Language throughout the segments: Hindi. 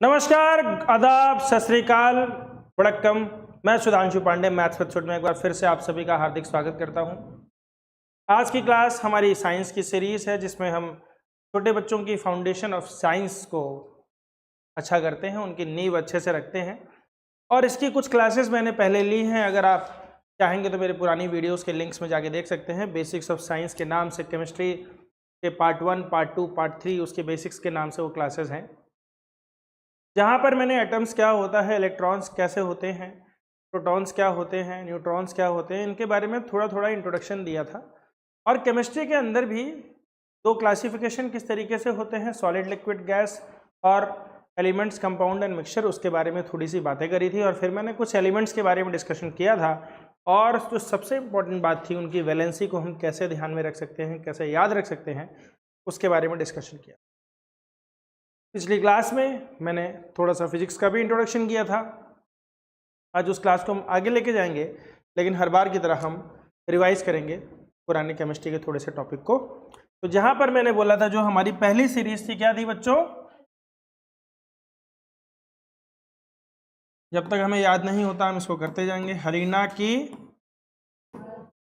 नमस्कार, आदाब, सत श्री अकाल, वड़क्कम। मैं सुधांशु पांडे मैथ्स एपिसोड में एक बार फिर से आप सभी का हार्दिक स्वागत करता हूं। आज की क्लास हमारी साइंस की सीरीज है जिसमें हम छोटे बच्चों की फाउंडेशन ऑफ साइंस को अच्छा करते हैं, उनकी नींव अच्छे से रखते हैं। और इसकी कुछ क्लासेस मैंने पहले ली हैं, अगर आप चाहेंगे तो मेरे पुरानी वीडियोज़ के लिंक्स में जाके देख सकते हैं। बेसिक्स ऑफ साइंस के नाम से केमिस्ट्री के पार्ट 1, पार्ट 2, पार्ट 3 उसके बेसिक्स के नाम से वो क्लासेस हैं, जहाँ पर मैंने एटम्स क्या होता है, इलेक्ट्रॉन्स कैसे होते हैं, प्रोटॉन्स क्या होते हैं, न्यूट्रॉन्स क्या होते हैं, इनके बारे में थोड़ा थोड़ा इंट्रोडक्शन दिया था। और केमिस्ट्री के अंदर भी दो क्लासिफिकेशन किस तरीके से होते हैं, सॉलिड, लिक्विड, गैस और एलिमेंट्स, कंपाउंड एंड मिक्सचर, उसके बारे में थोड़ी सी बातें करी थी। और फिर मैंने कुछ एलिमेंट्स के बारे में डिस्कशन किया था, और जो सबसे इम्पोर्टेंट बात थी, उनकी वैलेंसी को हम कैसे ध्यान में रख सकते हैं, कैसे याद रख सकते हैं, उसके बारे में डिस्कशन किया। पिछली क्लास में मैंने थोड़ा सा फिजिक्स का भी इंट्रोडक्शन किया था। आज उस क्लास को हम आगे लेके जाएंगे, लेकिन हर बार की तरह हम रिवाइज करेंगे पुरानी केमिस्ट्री के थोड़े से टॉपिक को। तो जहाँ पर मैंने बोला था, जो हमारी पहली सीरीज थी, क्या थी बच्चों? जब तक हमें याद नहीं होता हम इसको करते जाएंगे। हरीना की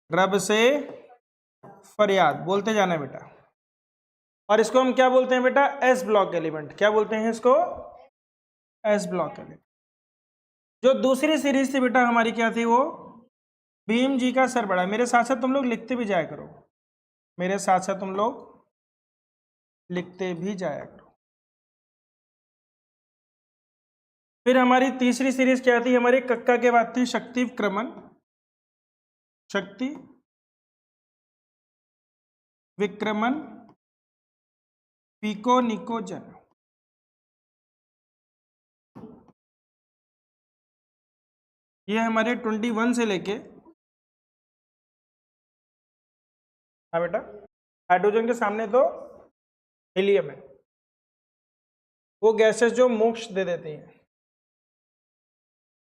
रब से फरियाद, बोलते जाना है बेटा। और इसको हम क्या बोलते हैं बेटा? S block element. क्या बोलते हैं इसको? S block element. जो दूसरी सीरीज थी बेटा हमारी, क्या थी वो? भीम जी का सर बड़ा। मेरे साथ साथ तुम लोग लिखते भी जाया करो, मेरे साथ साथ तुम लोग लिखते भी जाया करो। फिर हमारी तीसरी सीरीज क्या थी हमारी? कक्का के बाद थी शक्ति विक्रमण, शक्ति विक्रमण, पिको, निको, जन। ये हमारे 21 से लेके, हाँ बेटा, हाइड्रोजन के सामने तो हीलियम है, वो गैसेस जो मोक्ष दे देती हैं।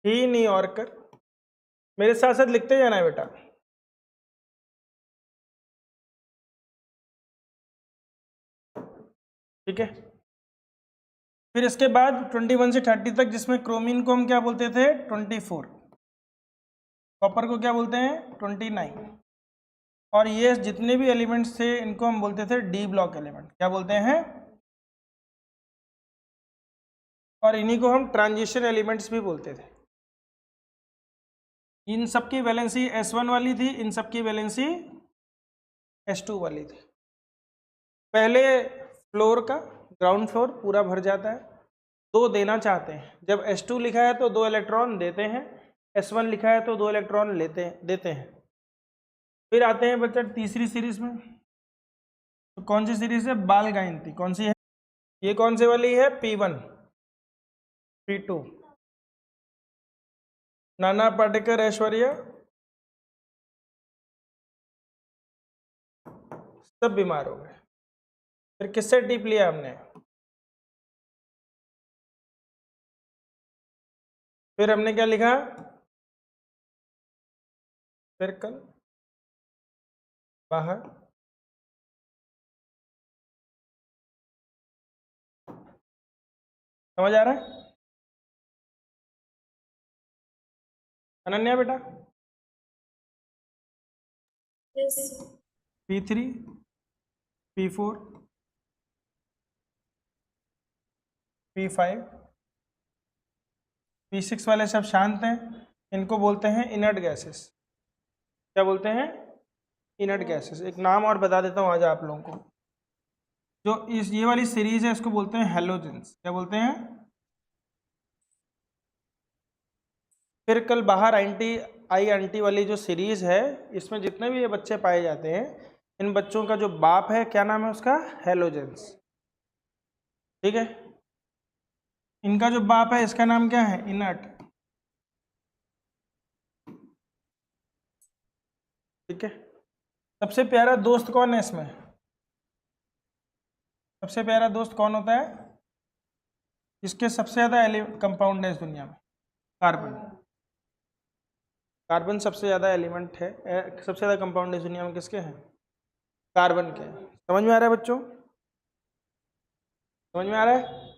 ही नहीं और कर, मेरे साथ साथ लिखते जाना है बेटा। ठीक है। फिर इसके बाद 21 से 30 तक, जिसमें क्रोमीन को हम क्या बोलते थे? 24। कॉपर को क्या बोलते हैं? 29। और ये जितने भी एलिमेंट्स थे इनको हम बोलते थे डी ब्लॉक एलिमेंट। क्या बोलते हैं? और इन्हीं को हम ट्रांजिशन एलिमेंट्स भी बोलते थे। इन सब की वैलेंसी S1 वाली थी, इन सब की वैलेंसी S2 वाली थी। पहले फ्लोर का, ग्राउंड फ्लोर पूरा भर जाता है, दो देना चाहते हैं। जब S2 लिखा है तो 2 इलेक्ट्रॉन देते हैं, S1 लिखा है तो 2 इलेक्ट्रॉन देते हैं। फिर आते हैं बच्चा तीसरी सीरीज में। तो कौन सी सीरीज है? बाल गायंती। कौन सी है ये? कौन सी वाली है? P1, P2। नाना पाटेकर, ऐश्वर्या, सब बीमार हो गए। फिर किससे टिप लिया हमने? फिर हमने क्या लिखा? फिर कल बाहर, समझ आ रहा है अनन्या बेटा? Yes. P3, P4, P5, P6 वाले सब शांत हैं, इनको बोलते हैं इनर्ट गैसेस। क्या बोलते हैं? Inert gases. एक नाम और बता देता हूँ आज आप लोगों को, जो ये वाली सीरीज है इसको बोलते हैं हेलोजेंस। क्या बोलते हैं? फिर कल बाहर आंटी वाली जो सीरीज है, इसमें जितने भी ये बच्चे पाए जाते हैं, इन बच्चों का जो बाप है, क्या नाम है उसका? हेलोजेंस। ठीक है। इनका जो बाप है इसका नाम क्या है? इनर्ट। ठीक है। सबसे प्यारा दोस्त कौन है इसमें? सबसे प्यारा दोस्त कौन होता है? इसके सबसे ज़्यादा कंपाउंड है इस दुनिया में, कार्बन। कार्बन सबसे ज़्यादा एलिमेंट है, सबसे ज़्यादा कंपाउंड इस दुनिया में किसके हैं? कार्बन के। समझ में आ रहा है बच्चों? समझ में आ रहा है?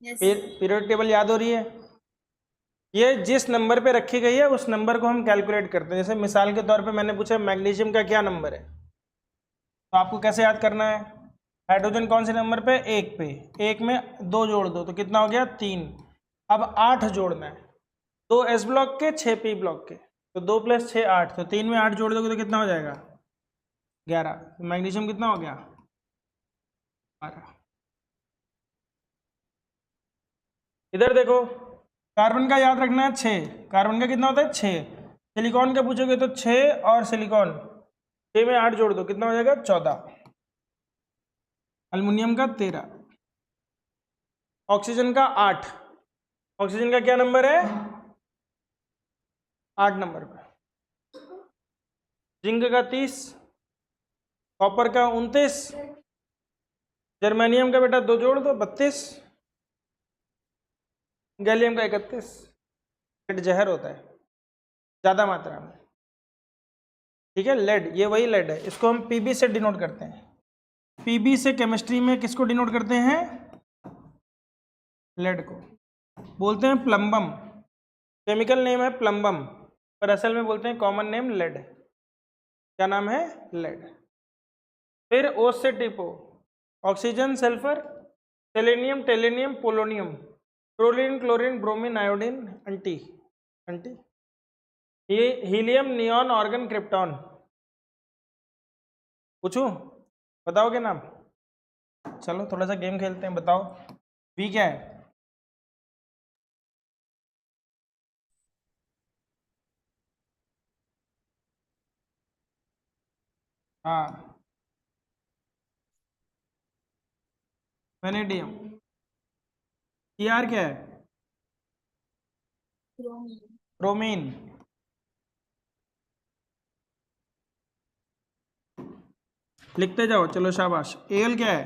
पीरियोडिक टेबल याद हो रही है? ये जिस नंबर पे रखी गई है उस नंबर को हम कैलकुलेट करते हैं। जैसे मिसाल के तौर पे मैंने पूछा मैग्नीशियम का क्या नंबर है, तो आपको कैसे याद करना है? हाइड्रोजन कौन से नंबर पे? 1 पे। 1 में 2 जोड़ दो तो कितना हो गया? 3। अब 8 जोड़ना है, 2 एस ब्लॉक के 6 पी ब्लॉक के, तो 2 + 6 8, तो 3 में 8 जोड़ दोगे तो कितना हो जाएगा? 11। तो मैग्नीशियम कितना हो गया? 12। इधर देखो, कार्बन का याद रखना है 6। कार्बन का कितना होता है? 6। सिलिकॉन का पूछोगे तो 6 और सिलिकॉन 6 में 8 जोड़ दो कितना हो जाएगा? 14। अल्युमिनियम का 13। ऑक्सीजन का 8। ऑक्सीजन का क्या नंबर है? 8 नंबर पे। जिंक का 30। कॉपर का 29। जर्मेनियम का बेटा 2 जोड़ दो 32। गैलियम का 31। लेड जहर होता है ज़्यादा मात्रा में, ठीक है। लेड, ये वही लेड है, इसको हम पीबी से डिनोट करते हैं। पीबी से केमिस्ट्री में किसको डिनोट करते हैं? लेड को बोलते हैं प्लम्बम। केमिकल नेम है प्लम्बम, पर असल में बोलते हैं कॉमन नेम लेड। क्या नाम है? लेड। फिर ओ से टिपो, oxygen, sulphur, selenium, tellurium, polonium, chlorine, chlorine, bromine, iodine, अंटी अंटी, हीलियम, नियॉन, ऑर्गन, क्रिप्टॉन। पूछूं? बताओगे नाम? चलो थोड़ा सा गेम खेलते हैं, बताओ वी क्या है? हाँ, वेनेडियम। टीआर क्या है? ब्रोमीन। लिखते जाओ, चलो शाबाश। एल क्या है?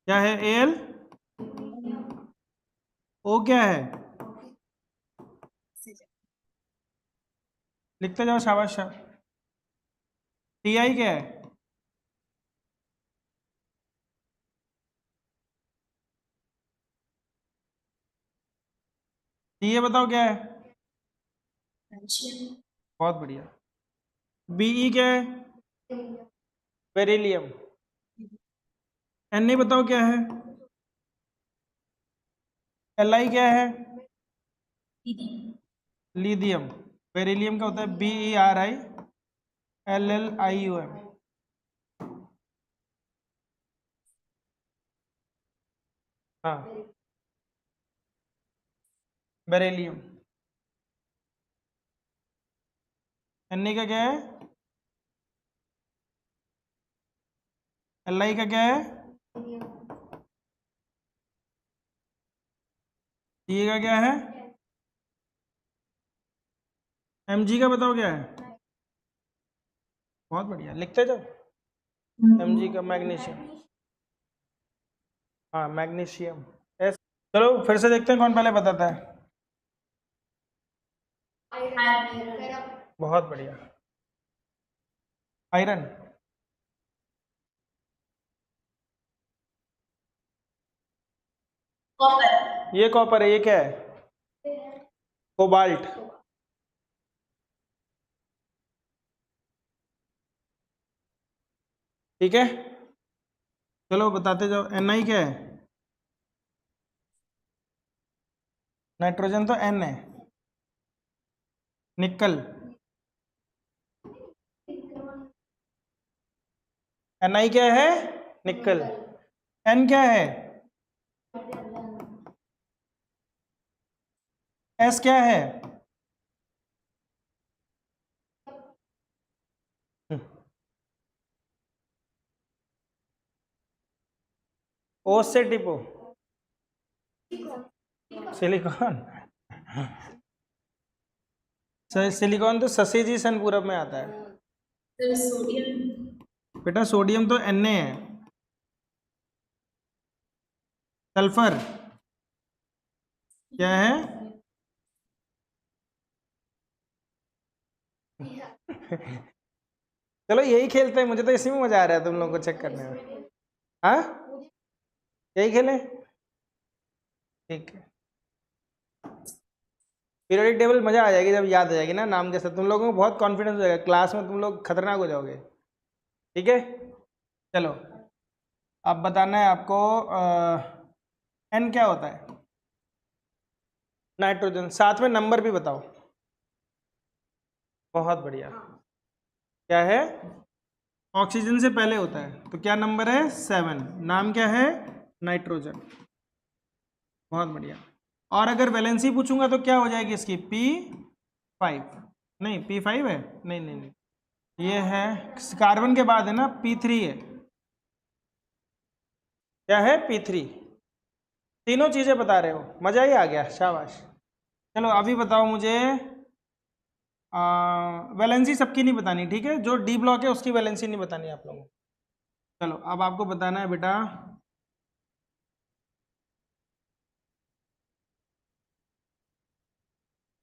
क्या है एल? ओ क्या है? लिखते जाओ, शाबाश। टी आई क्या है? टी ए बताओ क्या है? बहुत बढ़िया। बीई क्या है? बेरिलियम। एन ए बताओ क्या है? एल आई क्या है? लिथियम। बेरिलियम का होता है BERILLIUM। हाँ, बेरिलियम। एन ए का क्या है? एल आई का क्या है? टी ए का क्या है? एम जी का बताओ क्या है? बहुत बढ़िया, लिखते जाओ। एम जी का मैग्नीशियम। हाँ, मैग्नीशियम। एस। चलो फिर से देखते हैं कौन पहले बताता है। बहुत बढ़िया। आयरन। ये कॉपर है, ये क्या है? कोबाल्ट। ठीक है, चलो बताते जाओ। एन आई क्या है? नाइट्रोजन तो एन है। निकल। एन आई क्या है? निकल। एन क्या है? एस क्या है? ओ से टिपो, सिलिकॉन। सिलिकॉन तो ससी जी सन पूरब में आता है। बेटा सोडियम तो Na है। सल्फर क्या है? चलो यही खेलते हैं, मुझे तो इसी में मजा आ रहा है तुम लोगों को चेक करने में। हाँ यही खेलें, ठीक है। पीरियोडिक टेबल मजा आ जाएगी जब याद आ जाएगी ना नाम के साथ, तुम लोगों को बहुत कॉन्फिडेंस हो जाएगा, क्लास में तुम लोग खतरनाक हो जाओगे, ठीक है। चलो अब बताना है आपको एन क्या होता है। नाइट्रोजन, साथ में नंबर भी बताओ। बहुत बढ़िया। क्या है? ऑक्सीजन से पहले होता है, तो क्या नंबर है? 7। नाम क्या है? नाइट्रोजन। बहुत बढ़िया। और अगर वैलेंसी पूछूंगा तो क्या हो जाएगी इसकी? P5। नहीं P5 है, नहीं नहीं नहीं, ये है कार्बन के बाद है ना, P3 है। क्या है? P3। तीनों चीजें बता रहे हो, मजा ही आ गया, शाबाश। चलो अभी बताओ मुझे, वैलेंसी सबकी नहीं बतानी, ठीक है, जो डी ब्लॉक है उसकी वैलेंसी नहीं बतानी आप लोगों को। चलो अब आपको बताना है बेटा,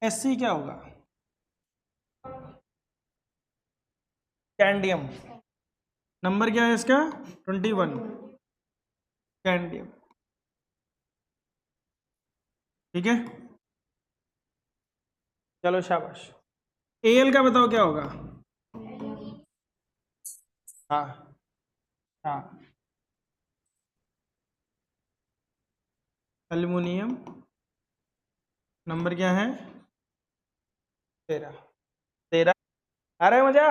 Sc क्या होगा? कैंडियम। नंबर क्या है इसका? 21। कैंडियम, ठीक है। चलो शाबाश। Al का बताओ क्या होगा? हाँ हाँ, एल्युमिनियम। नंबर क्या है? 13। 13 आ रहा है मजा?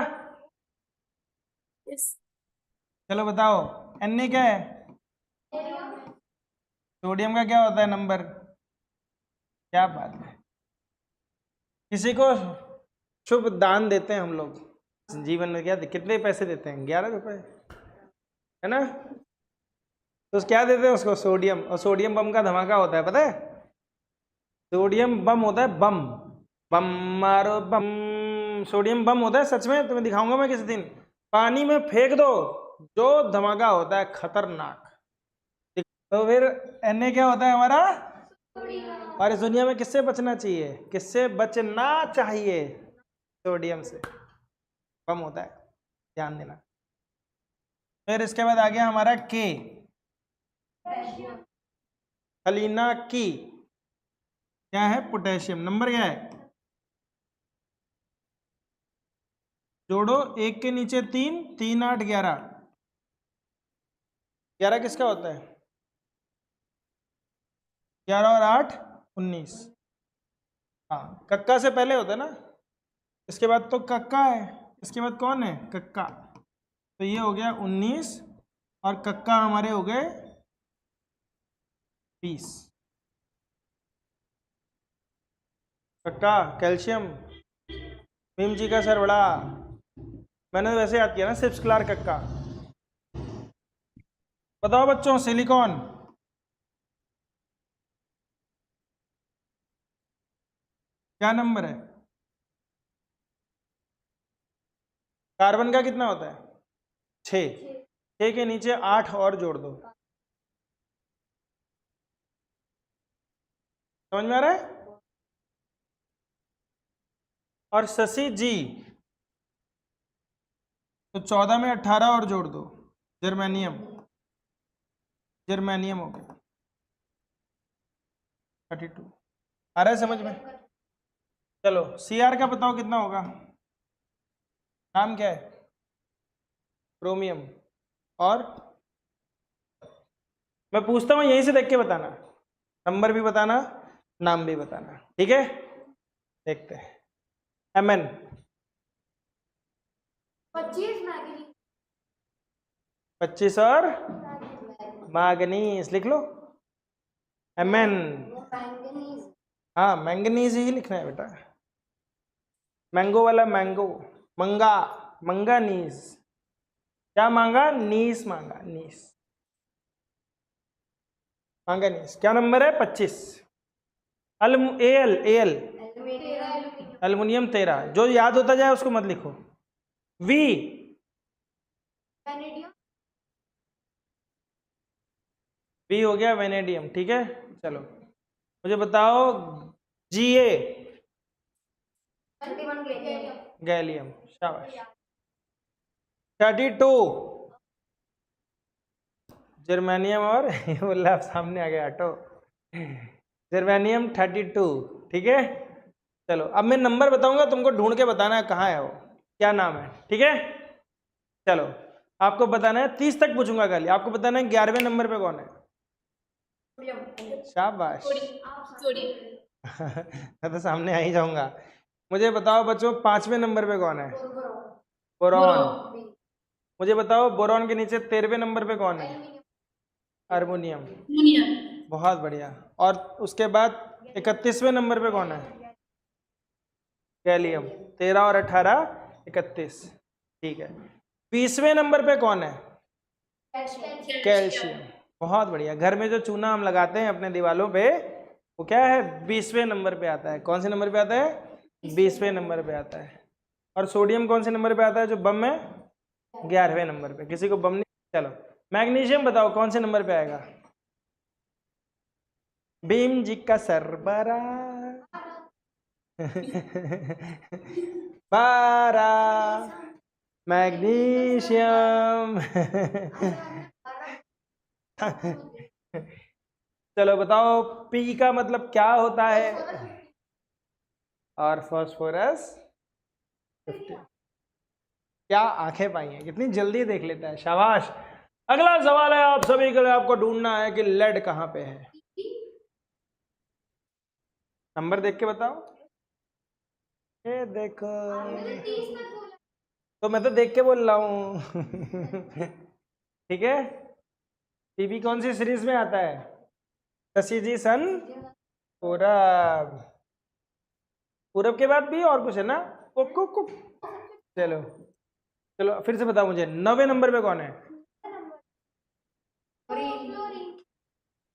चलो बताओ, Na क्या है? सोडियम का क्या होता है नंबर? क्या बात है, किसी को शुभ दान देते हैं हम लोग जीवन में, क्या कितने पैसे देते हैं? 11 रुपए, है ना। तो क्या देते हैं उसको? सोडियम। और सोडियम बम का धमाका होता है, पता है? सोडियम बम होता है, बम। बम मारो बम। सोडियम बम होता है सच में, तुम्हें दिखाऊंगा मैं किसी दिन। पानी में फेंक दो, जो धमाका होता है खतरनाक। तो फिर Na क्या होता है हमारा? और इस दुनिया में किससे बचना चाहिए? किससे बचना चाहिए? सोडियम से। बम होता है, ध्यान देना। फिर इसके बाद आ गया हमारा के, हलीना की। क्या है? पोटेशियम। नंबर क्या है? जोड़ो, एक के नीचे 3, 3 8 11। 11 किसका होता है? 11 और 8 19। हाँ, कक्का से पहले होता है ना, इसके बाद तो कक्का है, इसके बाद कौन है? कक्का। तो ये हो गया 19, और कक्का हमारे हो गए 20। कक्का कैल्शियम, भीम जी का सर बड़ा। मैंने तो वैसे याद किया ना, सिप्स क्लार कक्का। बताओ बच्चों, सिलिकॉन क्या नंबर है? कार्बन का कितना होता है? 6। 6 के नीचे 8 और जोड़ दो। समझ में आ रहा है? और शशि जी, तो 14 में 18 और जोड़ दो। जर्मेनियम। जर्मेनियम हो गया 32। आ रहा है समझ में? चलो Cr का बताओ कितना होगा? नाम क्या है? क्रोमियम। और मैं पूछता हूँ, यहीं से देख के बताना, नंबर भी बताना, नाम भी बताना, ठीक है। देखते हैं। Mn 25 और मैग्नीज लिख लो। Mn, हाँ मैंगनीज ही लिखना है बेटा, मैंगो वाला मैंगो। मंगा, मंगानीज। क्या मांगा? नीस मांगा, नीस। मैंगनीज क्या नंबर है? 25। L aluminium 13। जो याद होता जाए उसको मत लिखो। वी, वी हो गया वेनेडियम, ठीक है। चलो मुझे बताओ, Ga, गैलियम। शाबाश। 32 जर्मेनियम और ये बोल रहा सामने आ गया ऑटो, जर्मेनियम 32, ठीक है। चलो अब मैं नंबर बताऊंगा, तुमको ढूंढ के बताना है कहाँ है वो, क्या नाम है, ठीक है। चलो आपको बताना है, 30 तक पूछूंगा खाली, आपको बताना है 11वें नंबर पे कौन है। शाबाश मैं तो सामने आ ही जाऊंगा। मुझे बताओ बच्चों 5वें नंबर पे कौन है। बोरॉन। मुझे बताओ बोरॉन के नीचे 13वें नंबर पे कौन है। हार्मोनियम। बहुत बढ़िया। और उसके बाद 31वें नंबर पे कौन है। गैलियम। 13 और 18 31, ठीक है। 20वें नंबर पे कौन है। कैल्शियम। बहुत बढ़िया। घर में जो चूना हम लगाते हैं अपने दीवालों पे, वो क्या है, 20वें नंबर पे आता है। कौन से नंबर पे आता है, 20वें नंबर पे आता है। और सोडियम कौन से नंबर पे आता है जो बम में, 11वें नंबर पे। किसी को बम नहीं। चलो मैग्नीशियम बताओ कौन से नंबर पे आएगा। भीम जी का सरबरा 12 मैग्नीशियम चलो बताओ पी का मतलब क्या होता है। और फास्फोरस 50। क्या आंखें पाई हैं, कितनी जल्दी देख लेता है, शाबाश। अगला सवाल है आप सभी के लिए, आपको ढूंढना है कि लेड कहाँ पे है। नंबर देख के बताओ। ये देखो, तो मैं तो देख के बोल रहा हूँ ठीक है। टीवी कौन सी सीरीज में आता है। शशि जी सन पूरब। पूरब के बाद भी और कुछ है ना। Cook cook cook. चलो चलो फिर से बताओ मुझे, 9वें नंबर पे कौन है।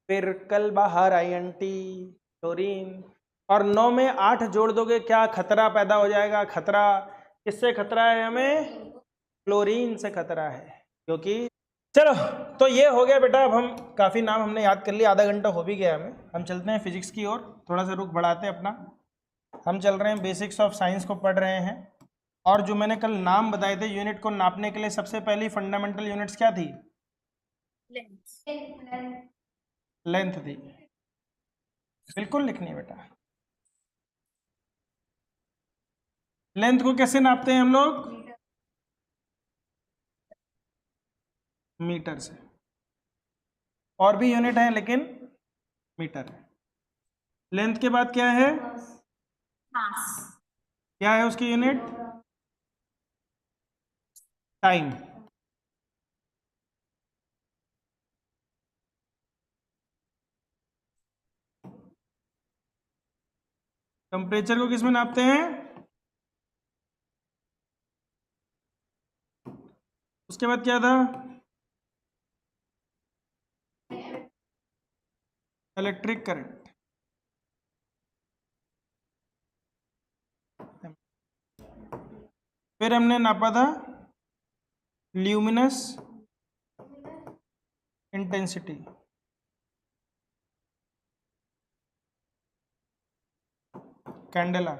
फिर कल बाहर INT क्लोरीन। और 9 में 8 जोड़ दोगे, क्या खतरा पैदा हो जाएगा। खतरा किससे खतरा है हमें, क्लोरीन से खतरा है, क्योंकि चलो तो ये हो गया बेटा। अब हम काफ़ी नाम हमने याद कर लिया, आधा घंटा हो भी गया हमें। हम चलते हैं फिजिक्स की ओर, थोड़ा सा रुख बढ़ाते हैं अपना। हम चल रहे हैं बेसिक्स ऑफ साइंस को पढ़ रहे हैं। और जो मैंने कल नाम बताए थे यूनिट को नापने के लिए, सबसे पहली फंडामेंटल यूनिट्स क्या थी। लेंथ थी। बिल्कुल लिखनी है बेटा। लेंथ को कैसे नापते हैं हम लोग, मीटर से। और भी यूनिट है लेकिन मीटर है। लेंथ के बाद क्या है, क्या है उसकी यूनिट, टाइम। टेम्परेचर को किस में नापते हैं, उसके बाद क्या था, इलेक्ट्रिक करंट। फिर हमने नापा था ल्यूमिनस इंटेंसिटी। कैंडेला।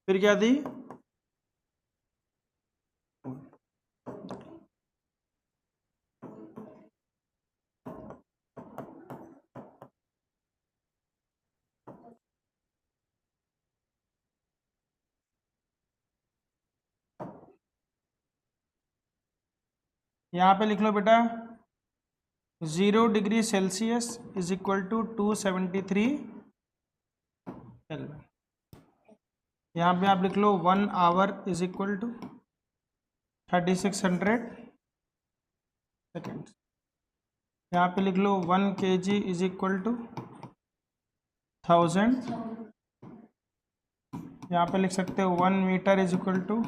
फिर क्या थी, यहाँ पे लिख लो बेटा, 0 degree Celsius is equal to 273 kelvin. यहाँ पे आप लिख लो 1 hour is equal to 3600 second. यहाँ पे लिख लो 1 kg इज इक्वल टू 1000। यहाँ पे लिख सकते हो 1 metre is equal to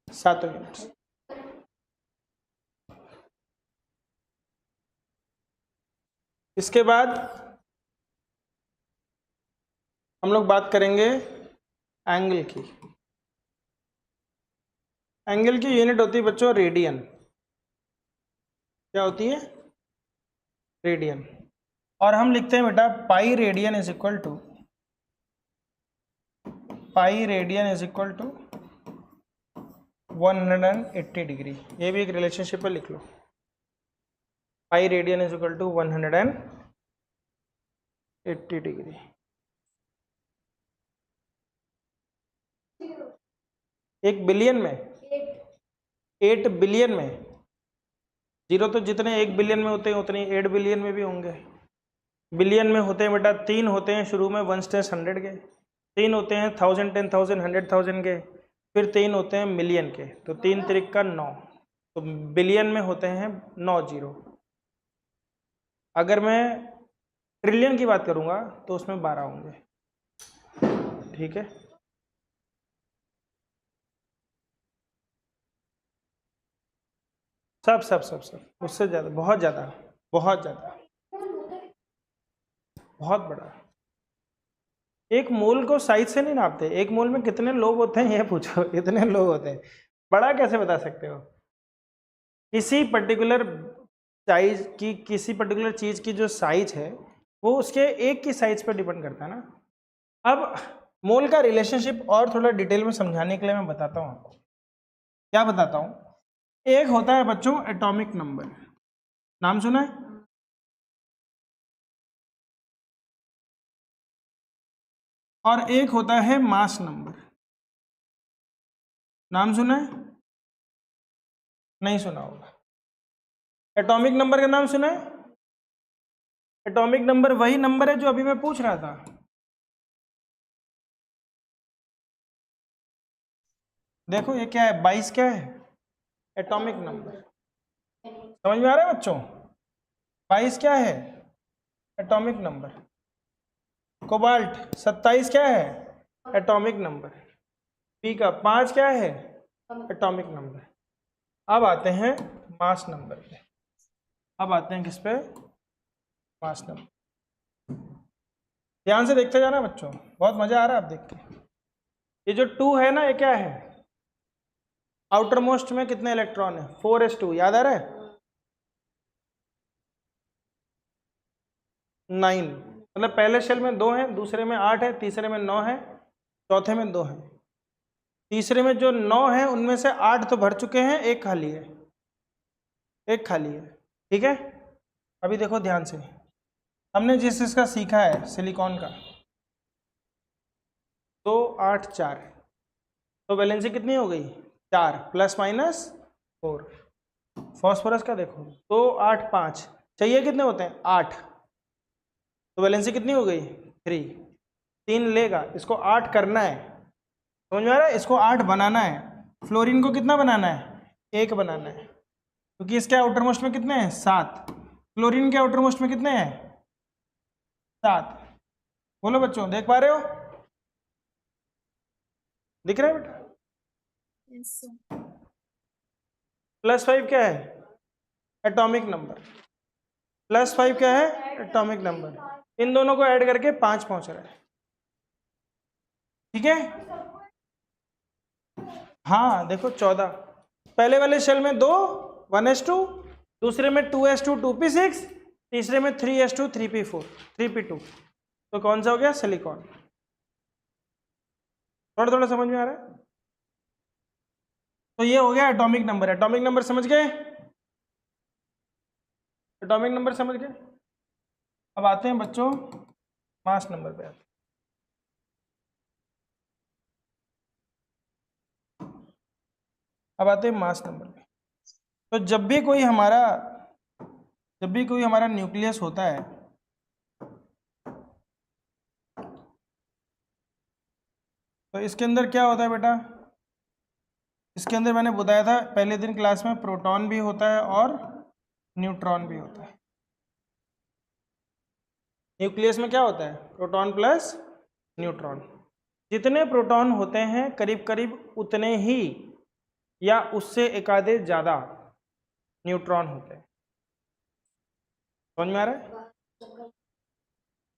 7 units. इसके बाद हम लोग बात करेंगे एंगल की। एंगल की यूनिट होती है बच्चों रेडियन। क्या होती है, रेडियन। और हम लिखते हैं बेटा pi radian is equal to pi radian is equal to 180 degree. ये भी एक रिलेशनशिप है, लिख लो। Pi radian is equal to 180 degree. एक बिलियन में, 8 बिलियन में। जीरो तो जितने 1 बिलियन में होते हैं उतने 8 बिलियन में भी होंगे। बिलियन में होते हैं बेटा 3 होते हैं शुरू में 1/100 के, 3 होते हैं 1000, 10,000, 100,000 के, फिर 3 होते हैं मिलियन के। तो 3 त्रिक का 9, तो बिलियन में होते हैं 9 जीरो। अगर मैं ट्रिलियन की बात करूंगा तो उसमें 12 होंगे। ठीक है, सब सब सब सब उससे ज़्यादा, बहुत ज़्यादा, बहुत ज़्यादा, बहुत बड़ा। एक मोल को साइज से नहीं नापते, एक मोल में कितने लोग होते हैं ये पूछो। इतने लोग होते हैं, बड़ा कैसे बता सकते हो? किसी पर्टिकुलर साइज की, किसी पर्टिकुलर चीज़ की जो साइज है वो उसके एक की साइज पर डिपेंड करता है ना। अब मोल का रिलेशनशिप और थोड़ा डिटेल में समझाने के लिए मैं बताता हूँ आपको। क्या बताता हूँ? एक होता है बच्चों एटॉमिक नंबर, नाम सुना है? और एक होता है मास नंबर, नाम सुना है? नहीं सुना होगा। एटॉमिक नंबर का नाम सुना है? एटॉमिक नंबर वही नंबर है जो अभी मैं पूछ रहा था। देखो ये क्या है, 22 क्या है? Atomic number. समझ में आ रहा है बच्चों? 22 क्या है? Atomic number. कोबाल्ट 27 क्या है? Atomic number. पी का 5 क्या है? Atomic number. अब आते हैं मास नंबर पे। अब आते हैं किस पे? Mass number. ध्यान से देखते जाना बच्चों, बहुत मजा आ रहा है आप देख के। ये जो 2 है ना, ये क्या है? आउटर मोस्ट में कितने इलेक्ट्रॉन है? 4s2, याद आ रहा है? 9, मतलब पहले शेल में 2 है, दूसरे में 8 है, तीसरे में 9 है, चौथे में 2 है। तीसरे में जो 9 है उनमें से 8 तो भर चुके हैं, एक खाली है, एक खाली है। ठीक है, अभी देखो ध्यान से, हमने जिस इसका सीखा है सिलिकॉन का, 2 8 4, तो वैलेंसी कितनी हो गई? 4 प्लस माइनस 4। फॉस्फोरस का देखो 2 8 5, चाहिए कितने होते हैं? 8, तो वैलेंसी कितनी हो गई? 3। 3 लेगा, इसको 8 करना है, समझ में आ रहा है? इसको 8 बनाना है। फ्लोरीन को कितना बनाना है? 1 बनाना है, क्योंकि इसके आउटर मोस्ट में कितने हैं? 7। क्लोरीन के आउटर मोस्ट में कितने हैं? 7। बोलो बच्चों, देख पा रहे हो? दिख रहा है बेटा? +5 क्या है? Atomic number. +5 क्या है? Atomic number. इन दोनों को ऐड करके 5 पहुंच रहा है। ठीक है, हाँ देखो 14, पहले वाले शेल में 2 1s2, दूसरे में 2s2 2p6, तीसरे में 3s2 3p4 3p2, तो कौन सा हो गया? सिलिकॉन। थोड़ा थोड़ा समझ में आ रहा है? तो ये हो गया एटॉमिक नंबर। एटॉमिक नंबर समझ गए? एटॉमिक नंबर समझ गए? अब आते हैं बच्चों मास नंबर पे। अब आते हैं मास नंबर पे। तो जब भी कोई हमारा न्यूक्लियस होता है, तो इसके अंदर क्या होता है बेटा? इसके अंदर मैंने बताया था पहले दिन क्लास में, प्रोटॉन भी होता है और न्यूट्रॉन भी होता है। न्यूक्लियस में क्या होता है? Proton plus neutron. जितने प्रोटॉन होते हैं करीब करीब उतने ही या उससे एक आधे ज़्यादा न्यूट्रॉन होते हैं। समझ में आ रहा है?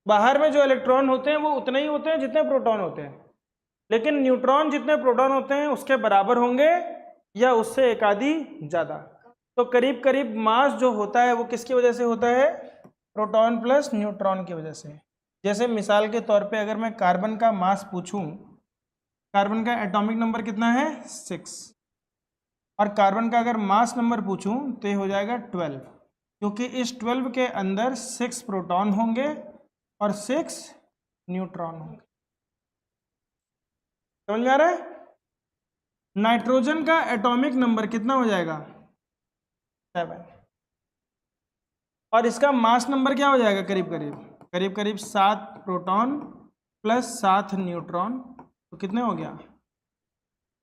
बाहर में जो इलेक्ट्रॉन होते हैं वो उतने ही होते हैं जितने प्रोटॉन होते हैं, लेकिन न्यूट्रॉन जितने प्रोटॉन होते हैं उसके बराबर होंगे या उससे एक आधी ज़्यादा। तो करीब करीब मास जो होता है वो किसकी वजह से होता है? प्रोटॉन प्लस न्यूट्रॉन की वजह से। जैसे मिसाल के तौर पे अगर मैं कार्बन का मास पूछूं कार्बन का एटॉमिक नंबर कितना है 6, और कार्बन का अगर मास नंबर पूछूं तो ये हो जाएगा 12, क्योंकि इस 12 के अंदर 6 प्रोटॉन होंगे और 6 न्यूट्रॉन होंगे। समझ में आ रहा है? नाइट्रोजन का एटॉमिक नंबर कितना हो जाएगा 7, और इसका मास नंबर क्या हो जाएगा करीब करीब 7 प्रोटॉन प्लस 7 न्यूट्रॉन, तो कितने हो गया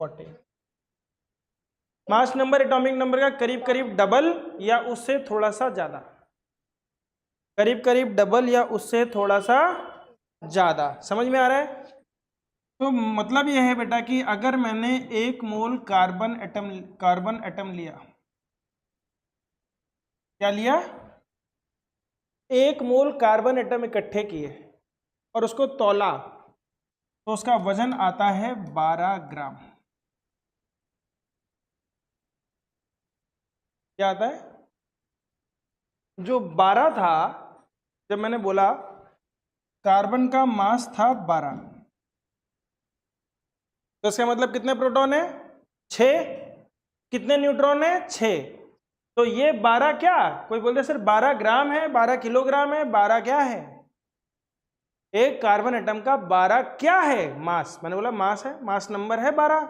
40। मास नंबर एटॉमिक नंबर का करीब करीब डबल या उससे थोड़ा सा ज्यादा, करीब करीब डबल या उससे थोड़ा सा ज्यादा। समझ में आ रहा है? तो मतलब यह है बेटा कि अगर मैंने 1 मोल कार्बन एटम लिया, क्या लिया, 1 मोल कार्बन एटम इकट्ठे किए और उसको तौला, तो उसका वजन आता है 12 ग्राम। क्या आता है? जो 12 था, जब मैंने बोला कार्बन का मास था 12, तो इसका मतलब कितने प्रोटॉन है 6, कितने न्यूट्रॉन है 6, तो ये 12 क्या, कोई बोलते सर 12 ग्राम है, 12 किलोग्राम है, 12 क्या है, एक कार्बन एटम का 12 क्या है मास, मैंने बोला मास है, मास नंबर है 12।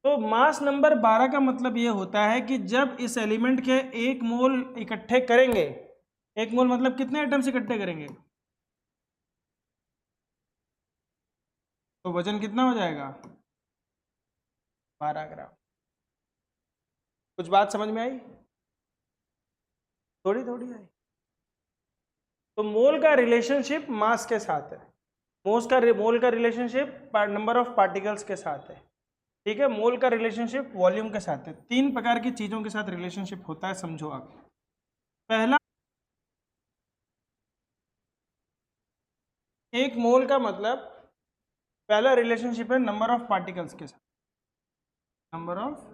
तो मास नंबर 12 का मतलब ये होता है कि जब इस एलिमेंट के 1 मोल इकट्ठे करेंगे, 1 मोल मतलब कितने एटम्स इकट्ठे करेंगे, तो वजन कितना हो जाएगा 12 ग्राम। कुछ बात समझ में आई? थोड़ी थोड़ी आई। तो मोल का रिलेशनशिप मास के साथ है, मोल का रिलेशनशिप नंबर ऑफ पार्टिकल्स के साथ है, ठीक है। मोल का रिलेशनशिप वॉल्यूम के साथ है। 3 प्रकार की चीजों के साथ रिलेशनशिप होता है, समझो आप। पहला, 1 मोल का मतलब पहला रिलेशनशिप है नंबर ऑफ पार्टिकल्स के साथ, नंबर ऑफ,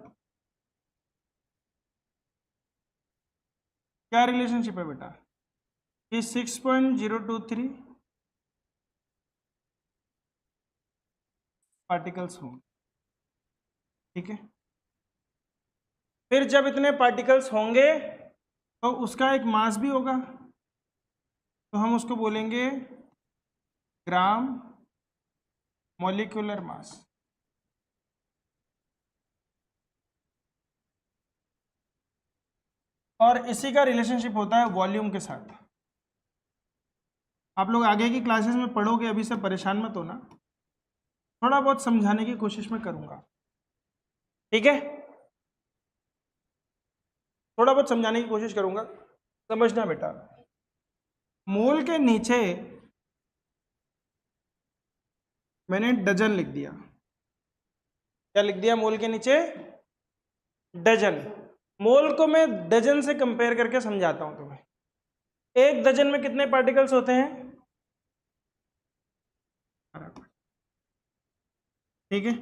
क्या रिलेशनशिप है बेटा कि 6.023 पार्टिकल्स होंगे, ठीक है। फिर जब इतने पार्टिकल्स होंगे तो उसका एक मास भी होगा, तो हम उसको बोलेंगे ग्राम मॉलिक्यूलर मास। और इसी का रिलेशनशिप होता है वॉल्यूम के साथ। आप लोग आगे की क्लासेस में पढ़ोगे, अभी से परेशान मत होना, थोड़ा बहुत समझाने की कोशिश मैं करूंगा, ठीक है। थोड़ा बहुत समझाने की कोशिश करूंगा, समझना बेटा। मोल के नीचे मैंने डजन लिख दिया, क्या लिख दिया मोल के नीचे, डजन। मोल को मैं डजन से कंपेयर करके समझाता हूं तुम्हें। 1 डजन में कितने पार्टिकल्स होते हैं, ठीक है।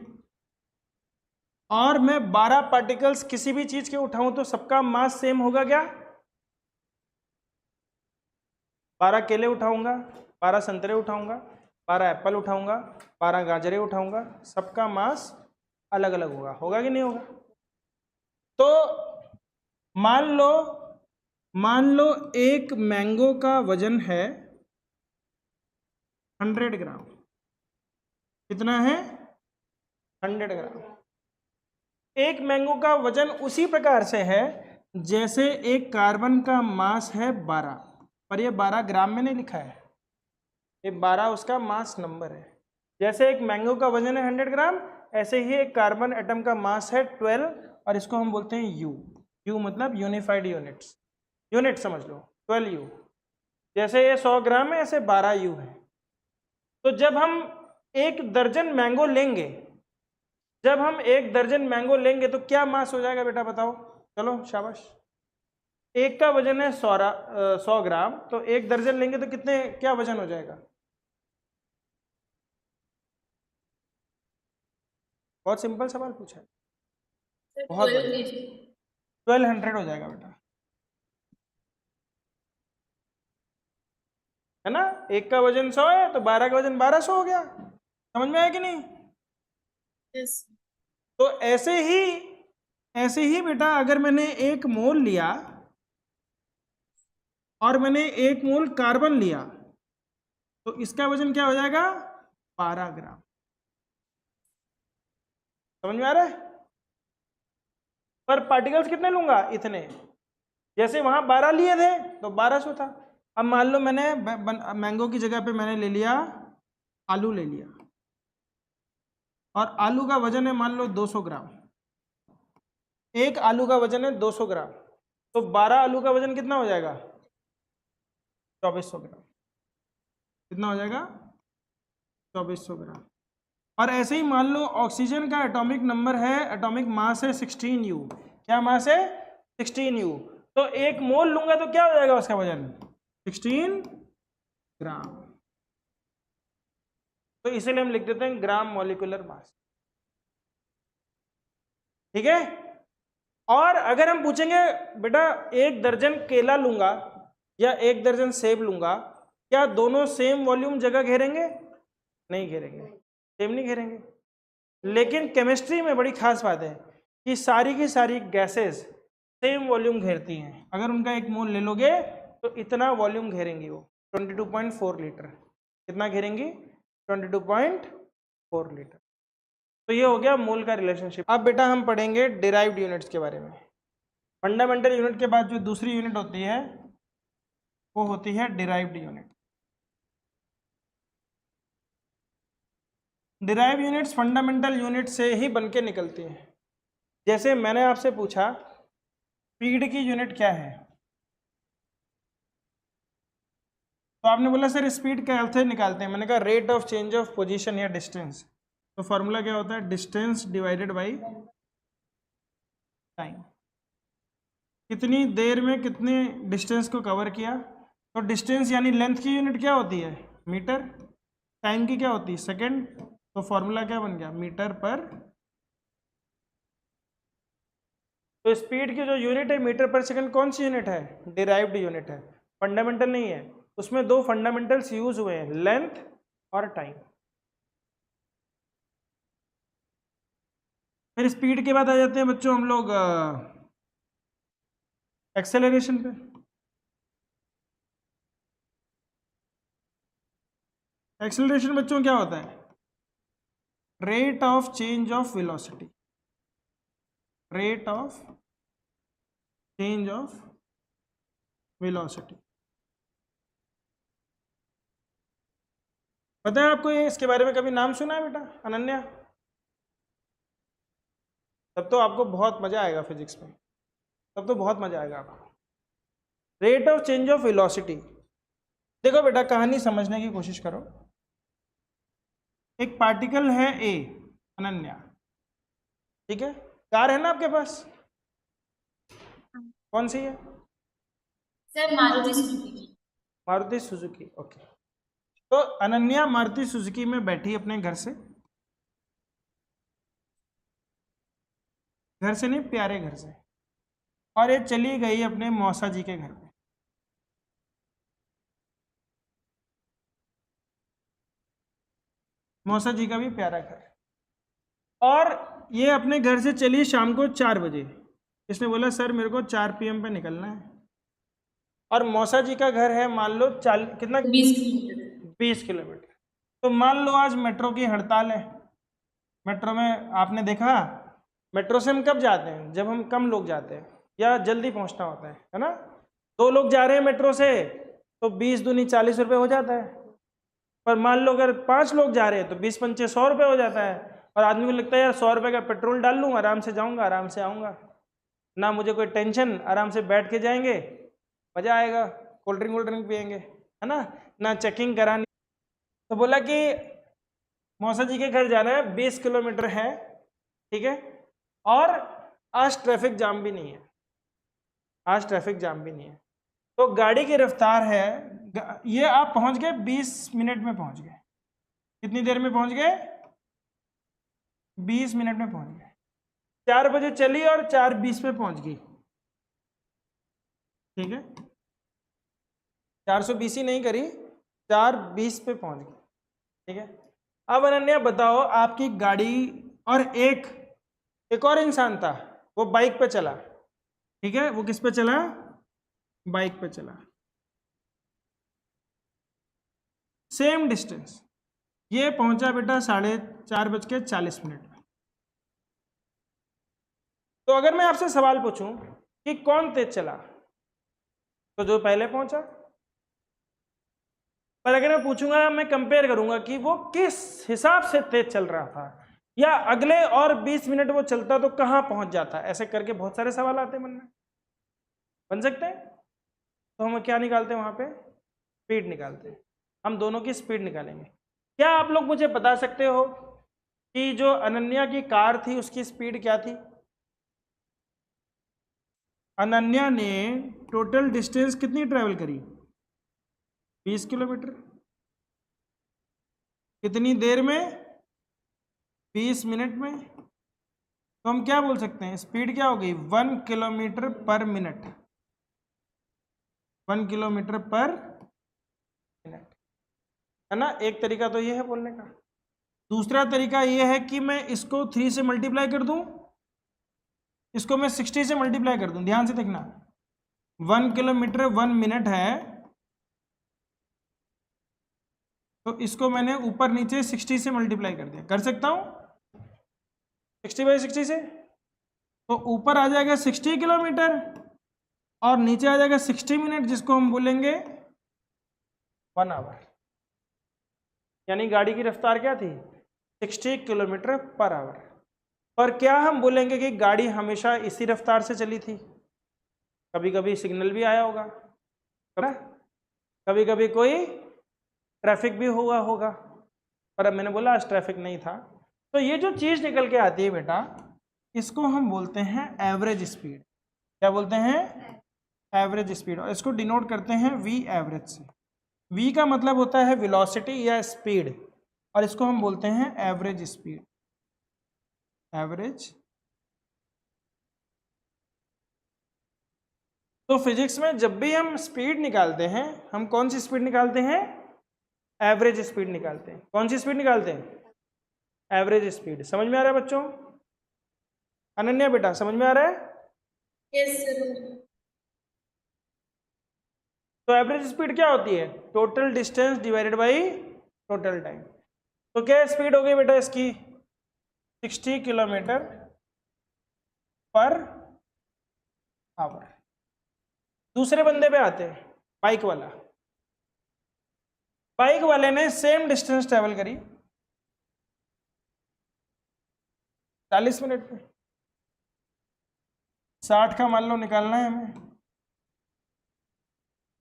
और मैं 12 पार्टिकल्स किसी भी चीज के उठाऊं तो सबका मास सेम होगा क्या? 12 केले उठाऊंगा, 12 संतरे उठाऊंगा, 12 एप्पल उठाऊंगा, 12 गाजरे उठाऊंगा, सबका मास अलग अलग होगा कि नहीं होगा? तो मान लो एक मैंगो का वजन है 100 ग्राम। कितना है? 100 ग्राम। एक मैंगो का वजन उसी प्रकार से है जैसे एक कार्बन का मास है 12, पर ये 12 ग्राम में नहीं लिखा है, ये 12 उसका मास नंबर है। जैसे एक मैंगो का वजन है 100 ग्राम, ऐसे ही एक कार्बन एटम का मास है 12, और इसको हम बोलते हैं यू। यू मतलब यूनिफाइड यूनिट्स, यूनिट समझ लो 12 यू। जैसे ये 100 ग्राम है, ऐसे 12 यू है। तो जब हम 1 दर्जन मैंगो लेंगे, जब हम 1 दर्जन मैंगो लेंगे तो क्या मास हो जाएगा बेटा बताओ? चलो शाबाश। एक का वजन है 100 ग्राम, तो 1 दर्जन लेंगे तो कितने, क्या वजन हो जाएगा? बहुत सिंपल सवाल पूछा है, बहुत बढ़िया, 1200 हो जाएगा बेटा, है ना। 1 का वजन 100 है तो 12 का वजन 1200 हो गया। समझ में आया कि नहीं? Yes. तो ऐसे ही बेटा अगर मैंने 1 मोल लिया और मैंने 1 मोल कार्बन लिया तो इसका वजन क्या हो जाएगा? 12 ग्राम। समझ में आ रहा है? पर पार्टिकल्स कितने लूंगा? इतने। जैसे वहां 12 लिए थे तो 1200 था। अब मान लो मैंने मैंगो की जगह पे मैंने ले लिया आलू ले लिया, और आलू का वजन है मान लो 200 ग्राम। एक आलू का वजन है 200 ग्राम, तो 12 आलू का वजन कितना हो जाएगा? 2400 ग्राम। कितना हो जाएगा? 2400 ग्राम। और ऐसे ही मान लो ऑक्सीजन का एटॉमिक नंबर है, एटॉमिक मास है 16U। क्या मास है? 16U। तो 1 मोल लूंगा तो क्या हो जाएगा उसका वजन? 16 ग्राम। तो इसीलिए हम लिख देते हैं ग्राम मॉलिक्यूलर मास। ठीक है। और अगर हम पूछेंगे बेटा 1 दर्जन केला लूंगा या 1 दर्जन सेब लूंगा, क्या दोनों सेम वॉल्यूम जगह घेरेंगे? नहीं घेरेंगे, सेम नहीं घेरेंगे। लेकिन केमिस्ट्री में बड़ी खास बात है कि सारी की सारी गैसेस सेम वॉल्यूम घेरती हैं। अगर उनका 1 मोल ले लोगे तो इतना वॉल्यूम घेरेंगी वो, 22.4 लीटर। कितना घेरेंगी? 22.4 लीटर। तो ये हो गया मोल का रिलेशनशिप। अब बेटा हम पढ़ेंगे डिराइव्ड यूनिट्स के बारे में। फंडामेंटल यूनिट के बाद जो दूसरी यूनिट होती है वो होती है derived unit. Derive units fundamental unit से ही बन के निकलती हैं। जैसे मैंने आपसे पूछा स्पीड की यूनिट क्या है, तो आपने बोला सर स्पीड कैसे निकालते हैं। मैंने कहा rate of change of position या डिस्टेंस। तो फॉर्मूला क्या होता है? Distance divided by time. कितनी देर में कितने डिस्टेंस को कवर किया। तो डिस्टेंस यानी लेंथ की यूनिट क्या होती है? मीटर। टाइम की क्या होती है? सेकेंड। तो फॉर्मूला क्या बन गया? मीटर पर। तो स्पीड की जो यूनिट है मीटर पर सेकंड, कौन सी यूनिट है? डिराइव्ड यूनिट है, फंडामेंटल नहीं है। उसमें 2 फंडामेंटल्स यूज हुए हैं, लेंथ और टाइम। फिर स्पीड के बाद आ जाते हैं बच्चों हम लोग एक्सेलरेशन पे। एक्सेलरेशन बच्चों क्या होता है? Rate of change of velocity. Rate of change of velocity. पता है आपको ये इसके बारे में कभी नाम सुना है बेटा? अनन्या? तब तो आपको बहुत मजा आएगा फिजिक्स में, तब तो बहुत मजा आएगा आपको। Rate of change of velocity. देखो बेटा कहानी समझने की कोशिश करो। एक पार्टिकल है ए, अनन्या, ठीक है। कार है ना आपके पास? कौन सी है? Sir Maruti Suzuki. Maruti Suzuki, okay. तो अनन्या मारुति सुजुकी में बैठी अपने घर से नहीं, प्यारे घर से, और ये चली गई अपने मौसा जी के घर पे। मौसा जी का भी प्यारा घर। और ये अपने घर से चली शाम को 4 बजे। इसने बोला सर मेरे को 4 PM पे निकलना है। और मौसा जी का घर है मान लो कितना? 20 किलोमीटर। 20 किलोमीटर। तो मान लो आज मेट्रो की हड़ताल है। मेट्रो में आपने देखा, मेट्रो से हम कब जाते हैं? जब हम कम लोग जाते हैं या जल्दी पहुंचना होता है ना। 2 लोग जा रहे हैं मेट्रो से तो 20 दूनी 40 रुपये हो जाता है। पर मान लो अगर 5 लोग जा रहे हैं तो 20 पंचे 100 रुपये हो जाता है। और आदमी को लगता है यार 100 रुपये का पेट्रोल डाल लूँ, आराम से जाऊँगा, आराम से आऊँगा, ना मुझे कोई टेंशन, आराम से बैठ के जाएंगे, मज़ा आएगा, कोल्ड ड्रिंक पियेंगे, है ना चेकिंग करानी। तो बोला कि मौसा जी के घर जाना है, 20 किलोमीटर है, ठीक है। और आज ट्रैफिक जाम भी नहीं है, आज ट्रैफिक जाम भी नहीं है। तो गाड़ी की रफ्तार है, ये आप पहुंच गए 20 मिनट में पहुंच गए। कितनी देर में पहुंच गए? 20 मिनट में पहुंच गए। 4 बजे चली और 4:20 पे पहुंच गई, ठीक है। 420 ही नहीं करी, 4:20 पे पहुंच गई, ठीक है। अब अनन्या बताओ आपकी गाड़ी और एक और इंसान था, वो बाइक पे चला, ठीक है, वो किस पे चला, बाइक पे चला, सेम डिस्टेंस, ये पहुंचा बेटा 4:40 में। तो अगर मैं आपसे सवाल पूछूं कि कौन तेज चला, तो जो पहले पहुंचा। पर अगर मैं पूछूंगा, मैं कंपेयर करूंगा कि वो किस हिसाब से तेज चल रहा था, या अगले और 20 मिनट वो चलता तो कहां पहुंच जाता, ऐसे करके बहुत सारे सवाल आते हैं मन में, बन सकते हैं। तो हम क्या निकालते हैं वहां पे, स्पीड निकालते हैं, हम दोनों की स्पीड निकालेंगे। क्या आप लोग मुझे बता सकते हो कि जो अनन्या की कार थी उसकी स्पीड क्या थी? अनन्या ने टोटल डिस्टेंस कितनी ट्रेवल करी, 20 किलोमीटर। कितनी देर में, 20 मिनट में। तो हम क्या बोल सकते हैं, स्पीड क्या हो गई, 1 किलोमीटर पर मिनट, 1 किलोमीटर पर मिनट, है ना। एक तरीका तो ये है बोलने का। दूसरा तरीका ये है कि मैं इसको 3 से मल्टीप्लाई कर दूं, इसको मैं 60 से मल्टीप्लाई कर दूं। ध्यान से देखना, 1 किलोमीटर 1 मिनट है, तो इसको मैंने ऊपर नीचे 60 से मल्टीप्लाई कर दिया। कर सकता हूं 60/60 से, तो ऊपर आ जाएगा 60 किलोमीटर और नीचे आ जाएगा 60 मिनट, जिसको हम बोलेंगे 1 आवर। यानी गाड़ी की रफ्तार क्या थी, 60 किलोमीटर पर आवर। और क्या हम बोलेंगे कि गाड़ी हमेशा इसी रफ्तार से चली थी? कभी कभी सिग्नल भी आया होगा, है ना, कभी कभी कोई ट्रैफिक भी हुआ होगा, पर अब मैंने बोला आज ट्रैफिक नहीं था। तो ये जो चीज़ निकल के आती है बेटा, इसको हम बोलते हैं एवरेज स्पीड। क्या बोलते हैं, एवरेज स्पीड। और इसको डिनोट करते हैं वी एवरेज से। वी का मतलब होता है वेलोसिटी या स्पीड, और इसको हम बोलते हैं एवरेज स्पीड, एवरेज। तो फिजिक्स में जब भी हम स्पीड निकालते हैं, हम कौन सी स्पीड निकालते हैं, एवरेज स्पीड निकालते हैं। कौन सी स्पीड निकालते हैं, एवरेज स्पीड। समझ में आ रहा है बच्चों? अनन्या बेटा समझ में आ रहा है? Yes sir. तो एवरेज स्पीड क्या होती है, total distance divided by total time. तो क्या स्पीड हो गई बेटा इसकी, 60 किलोमीटर पर आवर। दूसरे बंदे पे आते हैं, बाइक वाला। बाइक वाले ने सेम डिस्टेंस ट्रेवल करी 40 मिनट में। 60 का मान लो निकालना है हमें,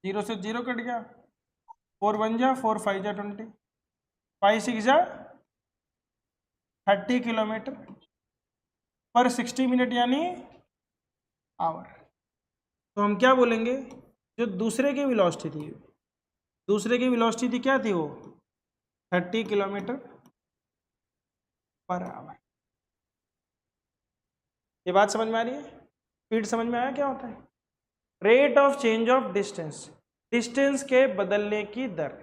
0 से 0 कट गया, 4 1 जा 4 5 जा 20, 5 6 जा 30 किलोमीटर पर 60 मिनट यानी आवर। तो हम क्या बोलेंगे, जो दूसरे की वेलोसिटी थी, दूसरे की वेलोसिटी थी क्या थी, वो 30 किलोमीटर पर आवर। ये बात समझ में आ रही है? स्पीड समझ में आया क्या होता है? Rate of change of distance, distance के बदलने की दर।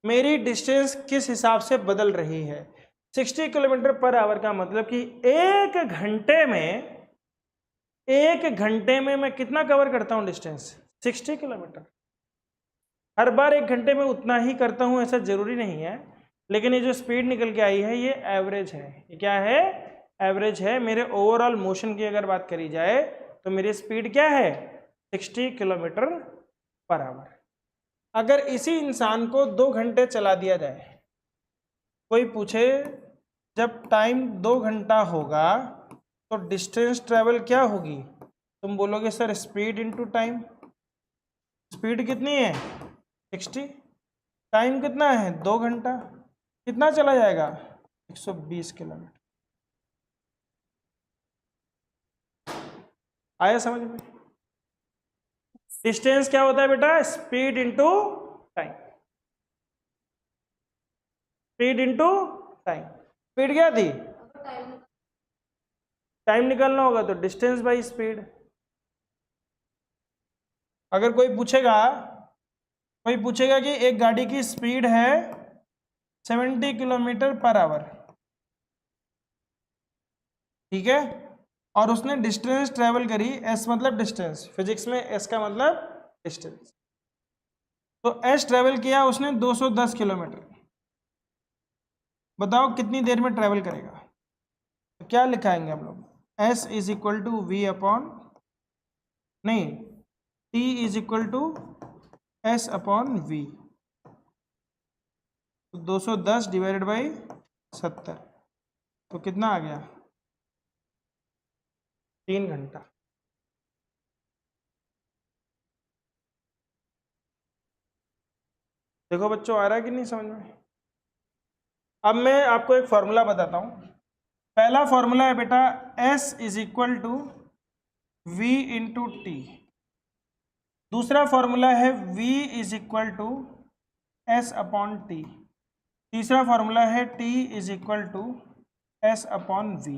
मेरी डिस्टेंस किस हिसाब से बदल रही है, 60 किलोमीटर पर आवर का मतलब कि एक घंटे में मैं कितना कवर करता हूं डिस्टेंस, 60 किलोमीटर। हर बार एक घंटे में उतना ही करता हूं ऐसा जरूरी नहीं है, लेकिन ये जो स्पीड निकल के आई है ये एवरेज है। ये क्या है, एवरेज है। मेरे ओवरऑल मोशन की अगर बात करी जाए तो मेरी स्पीड क्या है, 60 किलोमीटर पर आवर। अगर इसी इंसान को 2 घंटे चला दिया जाए, कोई पूछे जब टाइम 2 घंटा होगा तो डिस्टेंस ट्रेवल क्या होगी, तुम बोलोगे sir speed into time. Speed कितनी है 60, टाइम कितना है 2 घंटा, कितना चला जाएगा 120 किलोमीटर। आया समझ में? डिस्टेंस क्या होता है बेटा, speed into time, speed into time. Speed क्या थी, टाइम निकालना होगा तो डिस्टेंस बाई स्पीड। अगर कोई पूछेगा कि एक गाड़ी की स्पीड है 70 किलोमीटर पर आवर, ठीक है, और उसने डिस्टेंस ट्रेवल करी, एस मतलब डिस्टेंस, फिजिक्स में एस का मतलब डिस्टेंस, तो एस ट्रेवल किया उसने 210 किलोमीटर। बताओ कितनी देर में ट्रेवल करेगा? तो क्या लिखाएंगे हम लोग? S is equal to V upon, नहीं, T is equal to S upon V, तो 210 डिवाइडेड बाई 70, तो कितना आ गया? 3 घंटा। देखो बच्चों, आ रहा है कि नहीं समझ में? अब मैं आपको एक फॉर्मूला बताता हूं। पहला फॉर्मूला है बेटा S is equal to V into T. दूसरा फॉर्मूला है V is equal to S upon T. तीसरा फॉर्मूला है T is equal to S upon V.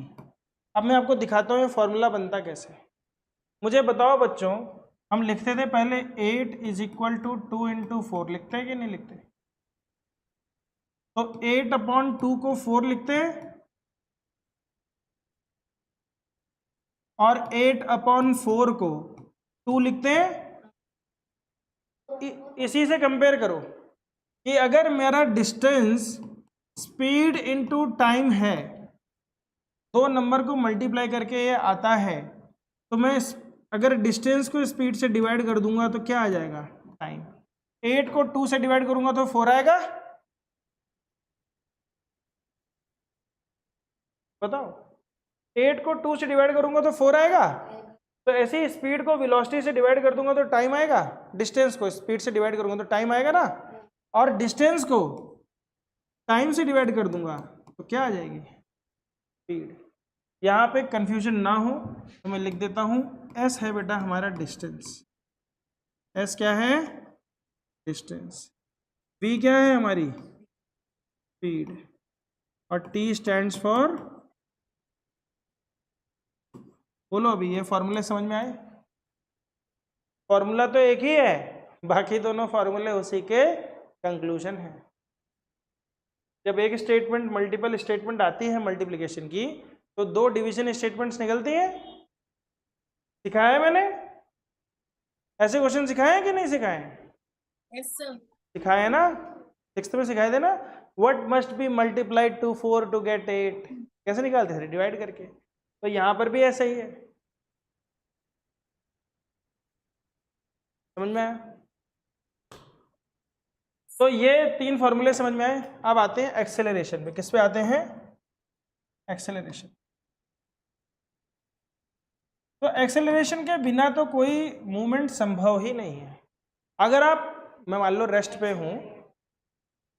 अब मैं आपको दिखाता हूँ ये फॉर्मूला बनता कैसे। मुझे बताओ बच्चों, हम लिखते थे पहले 8 इज इक्वल टू 2 इंटू 4, लिखते हैं कि नहीं लिखते? तो 8 अपॉन 2 को 4 लिखते हैं, और 8 अपॉन 4 को 2 लिखते हैं। इसी से कंपेयर करो कि अगर मेरा डिस्टेंस स्पीड इनटू टाइम है, दो नंबर को मल्टीप्लाई करके ये आता है, तो मैं अगर डिस्टेंस को स्पीड से डिवाइड कर दूंगा तो क्या आ जाएगा? टाइम। 8 को 2 से डिवाइड करूंगा तो 4 आएगा। बताओ, 8 को 2 से डिवाइड करूंगा तो 4 आएगा। तो ऐसे ही स्पीड को वेलोसिटी से डिवाइड कर दूंगा तो टाइम आएगा, डिस्टेंस को स्पीड से डिवाइड करूंगा तो टाइम आएगा ना, और डिस्टेंस को टाइम से डिवाइड कर दूंगा तो क्या आ जाएगी? स्पीड। यहाँ पे कंफ्यूजन ना हो तो मैं लिख देता हूँ, एस है बेटा हमारा डिस्टेंस, एस क्या है? डिस्टेंस। वी क्या है हमारी? स्पीड। और टी स्टैंड्स फॉर, बोलो अभी ये फॉर्मूले समझ में आए? फॉर्मूला तो एक ही है, बाकी दोनों फॉर्मूले उसी के कंक्लूजन है। जब एक स्टेटमेंट मल्टीपल स्टेटमेंट आती है मल्टीप्लिकेशन की, तो दो डिवीजन स्टेटमेंट्स निकलती हैं। सिखाया है मैंने? ऐसे क्वेश्चन सिखाए हैं कि नहीं सिखाए हैं? Yes, sir. सिखाए है ना? 6th में सिखाए थे ना, what must be multiplied to 4 to get 8, कैसे निकालते थे? डिवाइड करके। तो यहाँ पर भी ऐसा ही है, समझ में आया? तो ये 3 फॉर्मूले समझ में आए। अब आते हैं एक्सेलरेशन पे। किस पे आते हैं? एक्सेलरेशन। तो एक्सेलरेशन के बिना तो कोई मूवमेंट संभव ही नहीं है। अगर आप, मैं मान लो रेस्ट पे हूं,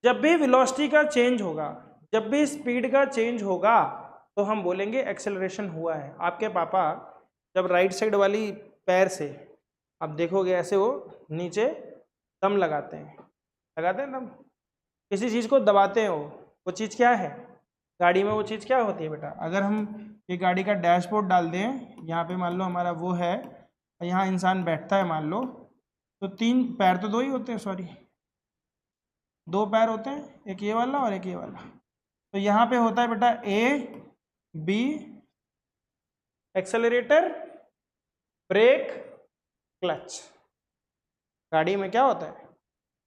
जब भी वेलोसिटी का चेंज होगा, जब भी स्पीड का चेंज होगा, तो हम बोलेंगे एक्सेलरेशन हुआ है। आपके पापा जब राइट साइड वाली पैर से, आप देखोगे ऐसे वो नीचे दम लगाते हैं, दम, किसी चीज़ को दबाते हैं, वो चीज़ क्या है? गाड़ी में वो चीज़ क्या होती है बेटा? अगर हम ये गाड़ी का डैशबोर्ड डाल दें, यहाँ पे मान लो हमारा वो है, यहाँ इंसान बैठता है मान लो, तो 3 पैर तो 2 ही होते हैं, सॉरी 2 पैर होते हैं, एक ये वाला और एक ये वाला। तो यहाँ पे होता है बेटा A B, accelerator, brake, clutch. गाड़ी में क्या होता है?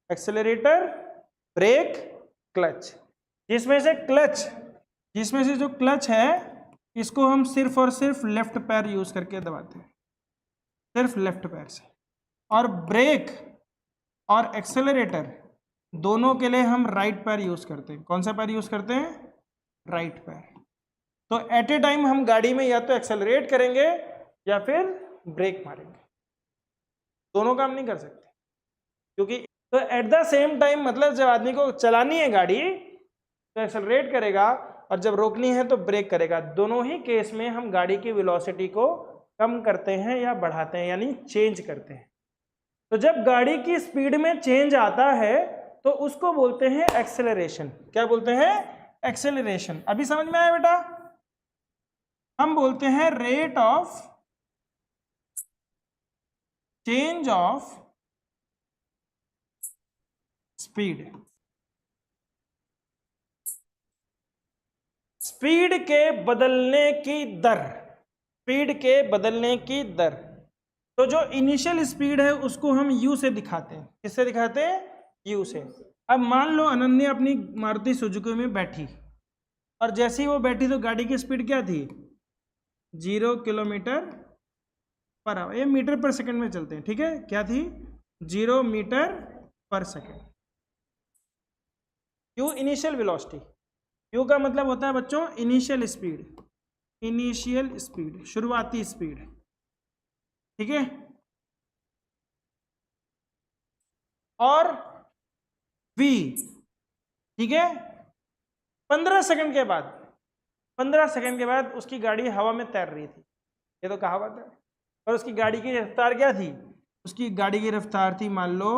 Accelerator, brake, clutch. जिसमें से जो क्लच है, इसको हम सिर्फ और सिर्फ लेफ्ट पैर यूज करके दबाते हैं, सिर्फ लेफ्ट पैर से। और ब्रेक और एक्सेलरेटर दोनों के लिए हम राइट पैर यूज करते हैं। कौन सा पैर यूज करते हैं? राइट पैर। तो एट ए टाइम हम गाड़ी में या तो एक्सेलरेट करेंगे या फिर ब्रेक मारेंगे, दोनों काम नहीं कर सकते, क्योंकि तो एट द सेम टाइम, मतलब जब आदमी को चलानी है गाड़ी तो एक्सेलरेट करेगा, और जब रोकनी है तो ब्रेक करेगा। दोनों ही केस में हम गाड़ी की वेलोसिटी को कम करते हैं या बढ़ाते हैं, यानी चेंज करते हैं। तो जब गाड़ी की स्पीड में चेंज आता है तो उसको बोलते हैं एक्सेलरेशन। क्या बोलते हैं? एक्सेलरेशन। अभी समझ में आया बेटा? हम बोलते हैं rate of change of speed के बदलने की दर, स्पीड के बदलने की दर। तो जो इनिशियल स्पीड है उसको हम यू से दिखाते हैं। किससे दिखाते हैं? यू से। अब मान लो अनन्या अपनी मारुति सुजुकी में बैठी, और जैसे ही वो बैठी तो गाड़ी की स्पीड क्या थी? 0 किलोमीटर पर आवर। ये मीटर पर सेकंड में चलते हैं, ठीक है? क्या थी? 0 मीटर पर second. You initial velocity. You का मतलब होता है बच्चों इनिशियल स्पीड, इनिशियल स्पीड, शुरुआती स्पीड, ठीक है? और v, ठीक है? 15 सेकंड के बाद, 15 सेकंड के बाद उसकी गाड़ी हवा में तैर रही थी, ये तो कहावत है। और उसकी गाड़ी की रफ्तार क्या थी? उसकी गाड़ी की रफ्तार थी, मान लो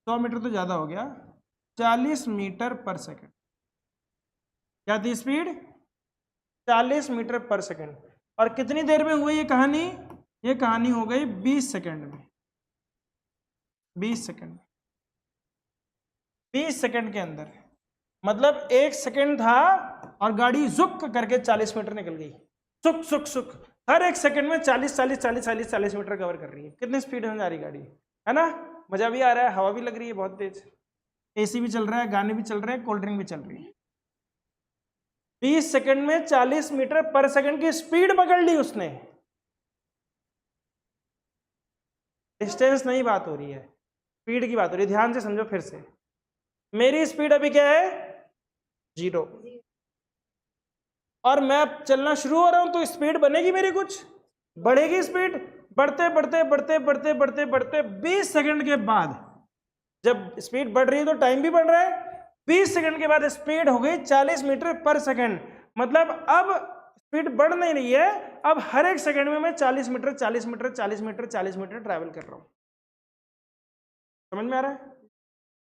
100 मीटर तो ज़्यादा हो गया, 40 मीटर पर सेकंड। क्या थी स्पीड? 40 मीटर पर सेकंड। और कितनी देर में हुई ये कहानी? ये कहानी हो गई 20 सेकंड में। 20 सेकंड, 20 सेकंड के अंदर, मतलब 1 सेकंड था और गाड़ी जुक करके 40 मीटर निकल गई। सुक सुक सुक, हर 1 सेकंड में 40 मीटर कवर कर रही है। कितनी स्पीड में जा रही गाड़ी, है ना? मजा भी आ रहा है, हवा भी लग रही है बहुत तेज, एसी भी चल रहा है, गाने भी चल रहे हैं, कोल्ड ड्रिंक भी चल रही है। 20 सेकंड में 40 मीटर पर सेकंड की स्पीड पकड़ ली उसने। डिस्टेंस नहीं बात हो रही है, स्पीड की बात हो रही है। ध्यान से समझो फिर से। मेरी स्पीड अभी क्या है? 0। और मैं चलना शुरू हो रहा हूं तो स्पीड बनेगी मेरी, कुछ बढ़ेगी स्पीड। बढ़ते बढ़ते बढ़ते बढ़ते बढ़ते बढ़ते 20 सेकंड के बाद, जब स्पीड बढ़ रही है तो टाइम भी बढ़ रहा है। 20 सेकंड के बाद स्पीड हो गई 40 मीटर पर सेकंड। मतलब अब स्पीड बढ़ नहीं रही है, अब हर 1 सेकंड में मैं 40 metre 40 metre 40 metre 40 metre travel कर रहा हूं। समझ में आ रहा है?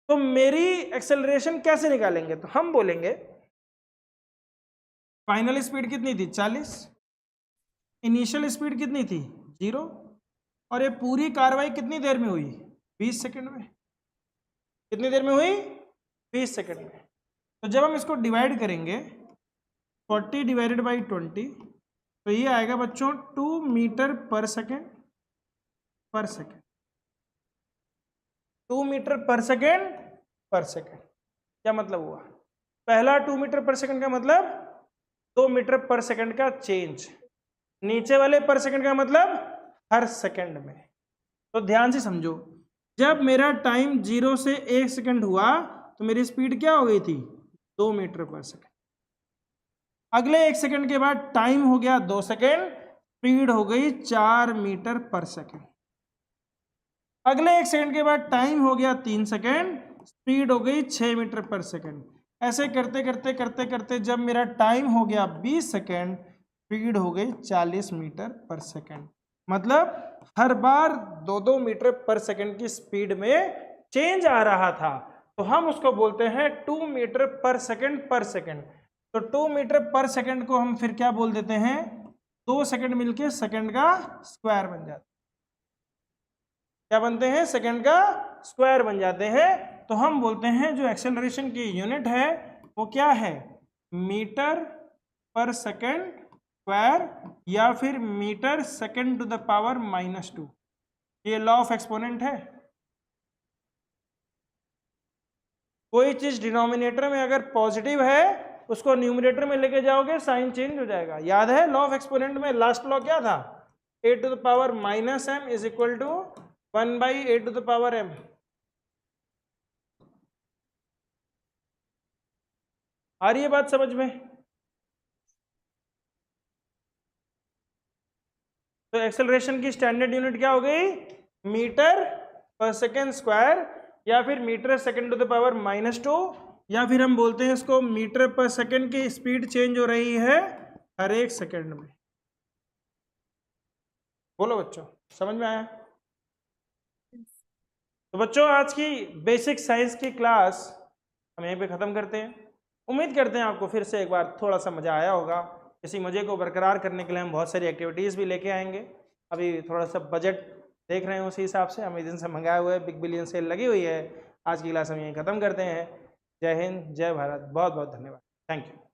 तो मेरी एक्सेलरेशन कैसे निकालेंगे? तो हम बोलेंगे फाइनल स्पीड कितनी थी? 40। इनिशियल स्पीड कितनी थी? 0। और ये पूरी कार्रवाई कितनी देर में हुई? 20 सेकंड में। कितनी देर में हुई? 20 सेकंड में। तो जब हम इसको डिवाइड करेंगे 40 डिवाइडेड बाई 20, तो ये आएगा बच्चों 2 मीटर पर सेकंड, पर सेकंड। 2 मीटर पर सेकंड पर सेकंड। क्या मतलब हुआ? पहला 2 मीटर पर सेकंड का मतलब 2 मीटर पर सेकंड का चेंज। नीचे वाले पर सेकंड का मतलब हर सेकंड में। तो ध्यान से समझो, जब मेरा टाइम 0 से 1 सेकंड हुआ तो मेरी स्पीड क्या हो गई थी? 2 मीटर पर सेकंड। अगले 1 सेकंड के बाद टाइम हो गया 2 सेकंड, स्पीड हो गई 4 मीटर पर सेकंड। अगले 1 सेकंड के बाद टाइम हो गया 3 सेकंड, स्पीड हो गई 6 मीटर पर सेकंड। ऐसे करते करते करते करते जब मेरा टाइम हो गया 20 सेकंड, स्पीड हो गई 40 मीटर पर सेकंड। मतलब हर बार 2-2 मीटर पर सेकंड की स्पीड में चेंज आ रहा था, तो हम उसको बोलते हैं 2 मीटर पर सेकंड पर सेकंड। तो 2 मीटर पर सेकंड को हम फिर क्या बोल देते हैं? 2 सेकंड मिलके सेकंड का स्क्वायर बन जाता है। क्या बनते हैं? सेकंड का स्क्वायर बन जाते हैं। तो हम बोलते हैं जो एक्सेलरेशन की यूनिट है वो क्या है? मीटर पर सेकंड स्क्वायर, या फिर metre second to the power -2। ये लॉ ऑफ एक्सपोनेंट है। कोई चीज डिनोमिनेटर में अगर पॉजिटिव है उसको न्यूमरेटर में लेके जाओगे साइन चेंज हो जाएगा। याद है लॉ ऑफ एक्सपोनेंट में लास्ट लॉ क्या था? a to the power -m is equal to 1/a to the power m। आ रही है बात समझ में? तो एक्सेलरेशन की स्टैंडर्ड यूनिट क्या हो गई? मीटर पर सेकेंड स्क्वायर, या फिर metre second to the power -2, या फिर हम बोलते हैं इसको मीटर पर सेकेंड की स्पीड चेंज हो रही है हर 1 सेकेंड में। बोलो बच्चों, समझ में आया? तो बच्चों आज की बेसिक साइंस की क्लास हम यहीं पे ख़त्म करते हैं। उम्मीद करते हैं आपको फिर से एक बार थोड़ा सा मज़ा आया होगा। इसी मज़े को बरकरार करने के लिए हम बहुत सारी एक्टिविटीज़ भी लेके आएंगे। अभी थोड़ा सा बजट देख रहे हैं, उसी हिसाब से अमेज़न से मंगाए हुए बिग बिलियन सेल लगी हुई है। आज की क्लास हम यहीं ख़त्म करते हैं। जय हिंद, जय भारत, बहुत बहुत धन्यवाद, थैंक यू।